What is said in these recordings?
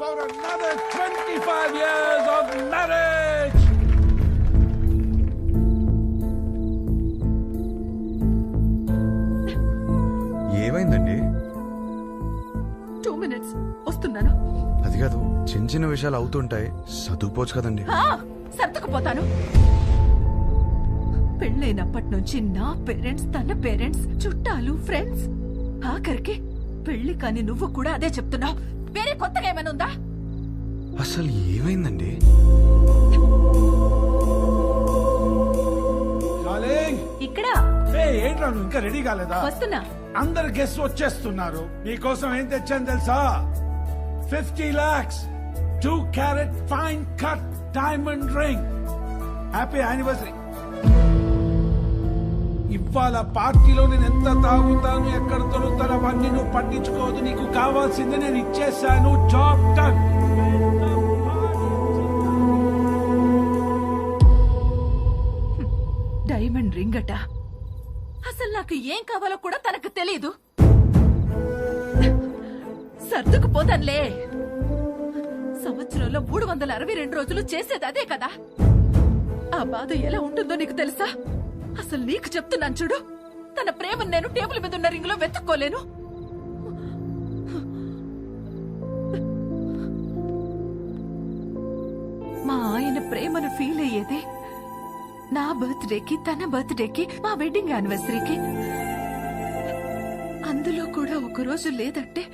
for another 25 years of marriage. ఏమైందండి? 2 minutes వస్తున్నాను. అది కాదు, చిన్న చిన్న విషయాలు అవుతుంటాయి, చదువుకోవచ్చు కదండి. సర్దుకుపోతాను. పెళ్ళైనప్పటి నుంచి నా పేరెంట్స్, తన పేరెంట్స్, చుట్టాలు, ఫ్రెండ్స్, ఆఖరికి పెళ్లి కాని నువ్వు కూడా అదే చెప్తున్నావు. వేరే కొత్తగా ఏమైనా ఉందా? అసలు ఏమైందండి? ఇక్కడ ఏంట్రా నువ్వు ఇంకా రెడీ కాలేదా? వస్తున్నా. అందరు గెస్ట్ వచ్చేస్తున్నారు. మీకోసం ఏం తెచ్చాను తెలుసా? 50 lakhs 2 carat fine cut diamond ring. Happy anniversary. ఇవాళ పార్టీలో నేను ఎంత తాగుతాను, ఎక్కడ దొరుకుతాను అవన్నీ నువ్వు పట్టించుకోవద్దు. నీకు కావాల్సింది నేను ఇచ్చేసాను. Job done. డైమండ్ రింగ్ అట. అసలు నాకు ఏం కావాలో కూడా తనకు తెలియదు. సర్దుకుపోతానులే. సంవత్సరంలో 362 రోజులు చేసేది అదే కదా. ఆ బాధ ఎలా ఉంటుందో నీకు తెలుసా? అసలు నీకు చెప్తున్నాను చూడు, తన ప్రేమను నేను టేబుల్ మీద ఉన్న రింగ్ లో వెతుక్కోలేను. మా ఆయన ప్రేమను ఫీల్ అయ్యేదే నా బర్త్డేకి, తన బర్త్డేకి, మా వెడ్డింగ్ యానివర్సరీకి. అందులో కూడా ఒక రోజు లేదంటే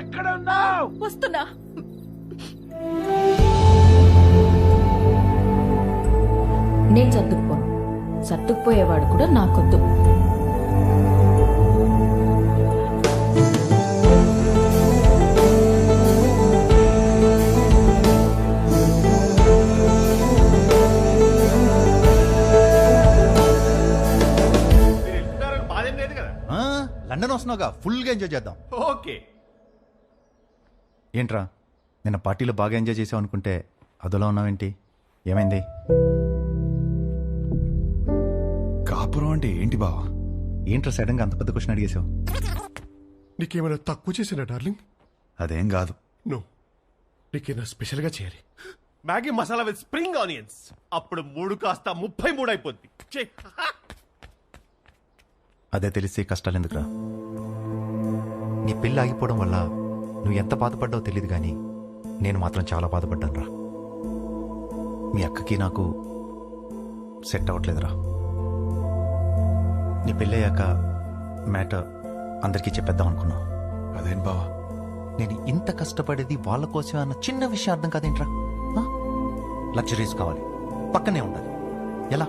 ఎక్కడ ఉన్నావు? వస్తున్నా. నేను సర్దుకుపోను. సర్దుకుపోయేవాడు కూడా నాకొద్దు. లండన్ వస్తున్నావుగా, ఫుల్గా ఎంజాయ్ చేద్దాం. ఓకే. ఏంట్రా నిన్న పార్టీలో బాగా ఎంజాయ్ చేసావు అనుకుంటే అదోలా ఉన్నావేంటి? ఏమైంది? కాపురం అంటే ఏంటి బావా? ఏంట్రా సడన్ గా అంత పెద్ద క్వశ్చన్ అడిగేసావు? నీకేమైనా తక్కువ చేసినా డార్లింగ్? అదేం కాదు. నో, నీకేమైనా స్పెషల్ గా చేయాలి. Maggi masala with spring onions. అప్పుడు 3 కాస్త 33 అయిపోద్ది. అదే తెలిసి కష్టాలు ఎందుకురా? నీ పెళ్ళి ఆగిపోవడం వల్ల నువ్వు ఎంత బాధపడ్డావో తెలియదు కానీ నేను మాత్రం చాలా బాధపడ్డాను రా. మీ అక్కకి నాకు సెట్ అవ్వట్లేదురా. నీ పెళ్ళయ్యాక మ్యాటర్ అందరికీ చెప్పేద్దాం అనుకున్నా. అదేం బావా, నేను ఇంత కష్టపడేది వాళ్ళ కోసమే అన్న చిన్న విషయం అర్థం కాదేంట్రా? లగ్జరీస్ కావాలి, పక్కనే ఉండాలి. ఎలా?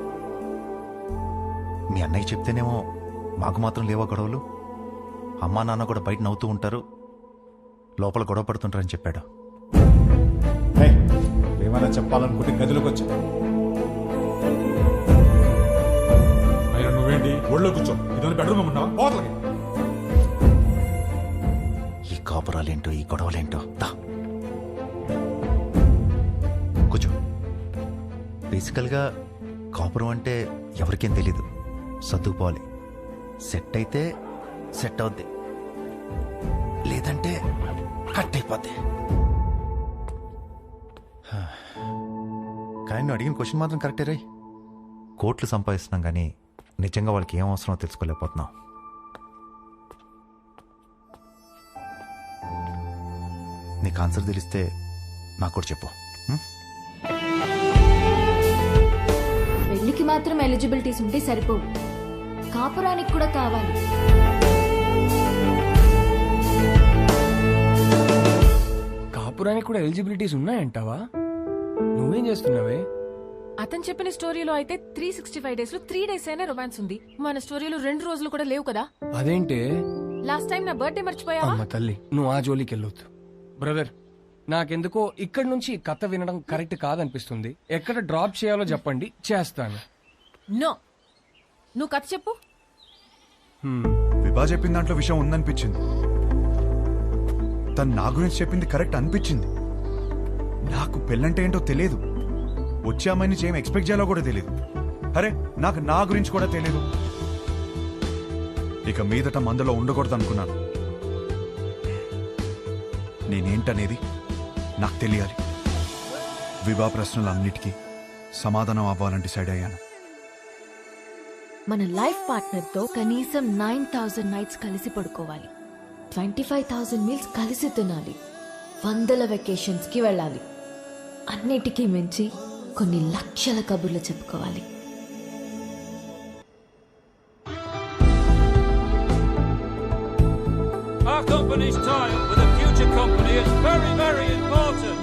మీ అన్నయ్య చెప్తేనేమో మాకు మాత్రం లేవా గొడవలు? అమ్మా నాన్న కూడా బయట నవ్వుతూ ఉంటారు, లోపల గొడవ పడుతుంటారని చెప్పాడు. ఏమైనా చెప్పాలనుకుంటే గదిలోకి వచ్చా. అయినా నువ్వేంటి ఒళ్ళో కూర్చో? ఇదని బెడ్రూమ్ ఉన్నావా? పోతలకి. ఈ కాపురాలేంటో, ఈ గొడవలేంటో. దా కూర్చో. బేసికల్గా కాపురం అంటే ఎవరికేం తెలీదు. సర్దుకుపోవాలి. సెట్ అయితే సెట్ అవుద్ది, లేదంటే కట్ అయిపోద్ది. కానీ నువ్వు అడిగిన క్వశ్చన్ మాత్రం కరెక్టే రే. కోట్లు సంపాదిస్తున్నాం కానీ నిజంగా వాళ్ళకి ఏం అవసరమో తెలుసుకోలేకపోతున్నాం. నీకు ఆన్సర్ తెలిస్తే నాకు కూడా చెప్పు. పెళ్లికి మాత్రం ఎలిజిబిలిటీస్ ఉంటే సరిపోవు, కాపురానికి కూడా కావాలి. కాపురానికి కూడా ఎలిజిబిలిటీస్ ఉన్నాయంటావా? నువ్వేం చేస్తున్నావే? అతను చెప్పిన స్టోరీలో అయితే 365 డేస్ లో 3 days అయినా రొమాన్స్ ఉంది. మన స్టోరీలో 2 రోజులు కూడా లేవు కదా. అదేంటే? లాస్ట్ టైం నా బర్త్డే మర్చిపోయావా? అమ్మ తల్లి, నువ్వు ఆ జోలికి వెళ్ళొద్దు. బ్రదర్, నాకెందుకో ఇక్కడి నుంచి కథ వినడం కరెక్ట్ కాదనిపిస్తుంది. ఎక్కడ డ్రాప్ చేయాలో చెప్పండి, చేస్తాను. నో, నువ్వు కథ చెప్పు. విభా చెప్పిన దాంట్లో విషయం ఉందనిపించింది. తను నా గురించి చెప్పింది కరెక్ట్ అనిపించింది. నాకు పెళ్ళంటే ఏంటో తెలియదు. వచ్చే అమ్మాయి నుంచి ఏం ఎక్స్పెక్ట్ చేయాలో కూడా తెలియదు. అరే, నాకు నా గురించి కూడా తెలియదు. ఇక మీదట మందులో ఉండకూడదు అనుకున్నాను. నేనేంటనేది నాకు తెలియాలి. వివా ప్రశ్నలన్నిటికీ సమాధానం అవ్వాలని డిసైడ్ అయ్యాను. మన లైఫ్ పార్ట్నర్ తో కనీసం 9,000 నైట్స్ కలిసి పడుకోవాలి, 25,000 మీల్స్ కలిసి తినాలి, 100 వెకేషన్స్ కి వెళ్ళాలి, అన్నిటికీ మించి కొన్ని లక్షల కబుర్లు చెప్పుకోవాలి. Our company's tie-up with a future company is very, very important.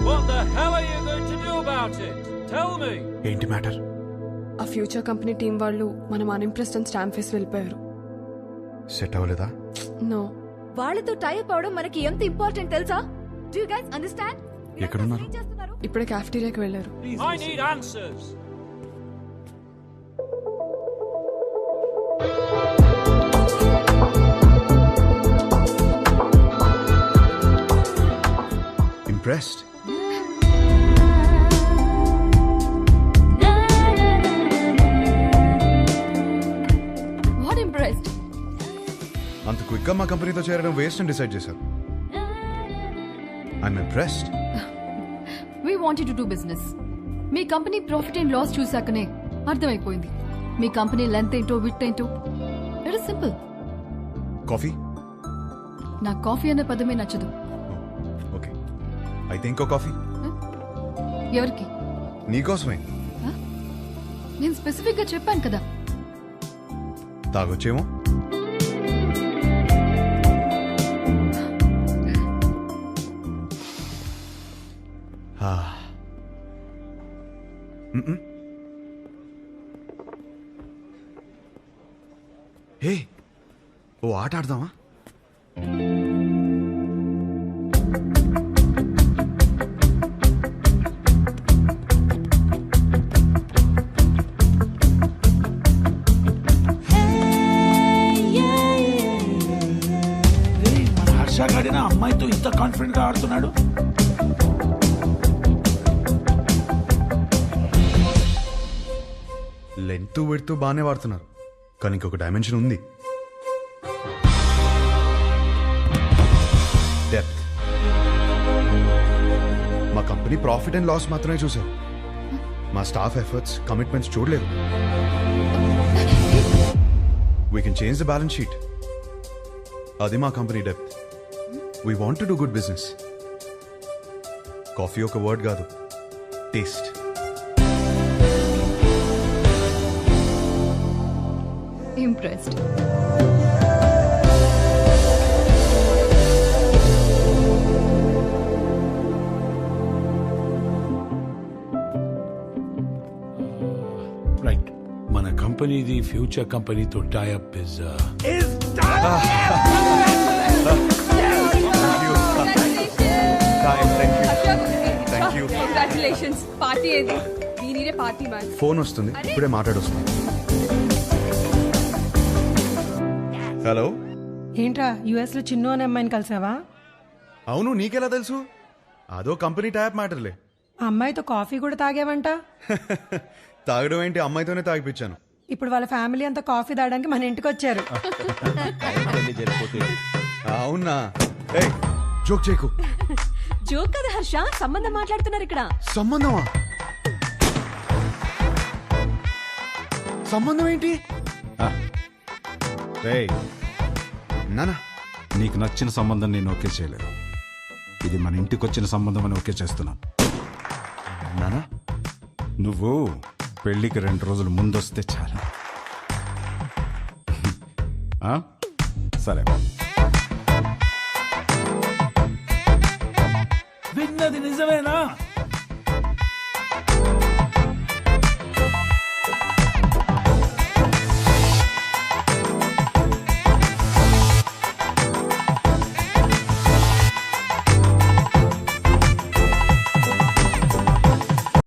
What the hell are you going to do about it? Tell me. ఏంటి మ్యాటర్? ఆ ఫ్యూచర్ కంపెనీ టీం వాళ్ళు మనం అన్ఇంప్రెస్డ్ అని స్టాంప్ వేసి వెళ్ళిపోయారు. సెట్ అవ్వలేదా? నో. వాళ్ళతో టైప్ అవడం మనకి ఎంత ఇంపార్టెంట్ తెలుసా? Do you guys understand? ఎక్కడున్నారు? ఇప్పుడే క్యాఫ్టీరియాకి వెళ్ళారు. I need answers. Impressed? What impressed? అంత క్విక్గా మా కంపెనీతో చేరడం వేస్ట్ అని డిసైడ్ చేశారు. I'm impressed. We wanted to do business. మీ కంపెనీ ప్రాఫిట్ అండ్ లాస్ చూసాకనే అర్థమైపోయింది మీ కంపెనీ లెంత్ ఏంటో విత్ ఏంటో. It is simple. కాఫీ? నాకు కాఫీ అనే పదమే నచ్చదు. ఓకే, అయితే ఇంకో కాఫీ. ఎవరికి? నీకోసమే. నేను స్పెసిఫిక్ గా చెప్పాను కదా. తాగొచ్చేమో. హే, ఓ ఆట ఆడదామా? మన హర్ష గాడిన అమ్మాయితో ఇంత కాన్ఫిడెంట్ గా ఆడుతున్నాడు. లెంత్ వెడుతూ బాగానే వాడుతున్నారు, కానీ ఇంకొక డైమెన్షన్ ఉంది. డెప్త్. మా కంపెనీ ప్రాఫిట్ అండ్ లాస్ మాత్రమే చూశారు, మా స్టాఫ్ ఎఫర్ట్స్, కమిట్మెంట్స్ చూడలేదు. We can change the balance sheet. అది మా company depth. We want to do good business. Coffee ఒక వర్డ్ కాదు, టేస్ట్. Impressed. రైట్, మన కంపెనీది ఫ్యూచర్ కంపెనీతో టైఅప్ ఇస్ కంగ్రాచులేషన్స్. పార్టీ ఏది? దీనినే పార్టీ మ్యాన్. ఫోన్ వస్తుంది, ఇప్పుడే మాట్లాడొస్తుంది. హలో. ఏంట్రా యుఎస్ లో చిన్ను అనే అమ్మాయిని కలిసావా? అవును, నీకెలా తెలుసు? అదో కంపెనీ ట్యాప్ మ్యాటర్లే. ఆ అమ్మాయితో కాఫీ కూడా తాగావంట. తాగడం ఏంటి, అమ్మాయితోనే తాగిపించాను. ఇప్పుడు వాళ్ళ ఫ్యామిలీ అంతా కాఫీ తాగడానికి మన ఇంటికి వచ్చారు. అవునా? ఏయ్, జోక్ చేయకు. జోక్ కదా హర్ష, సంబంధం మాట్లాడుతున్నారు ఇక్కడ. సంబంధమా? సంబంధం ఏంటి? నానా, నీకు నచ్చిన సంబంధం నేను ఓకే చేయలేదు. ఇది మన ఇంటికి వచ్చిన సంబంధం అని ఓకే చేస్తున్నాను. నానా, నువ్వు పెళ్లికి 2 రోజులు ముందొస్తే చాలు. సరే. విన్నది నిజమేనా?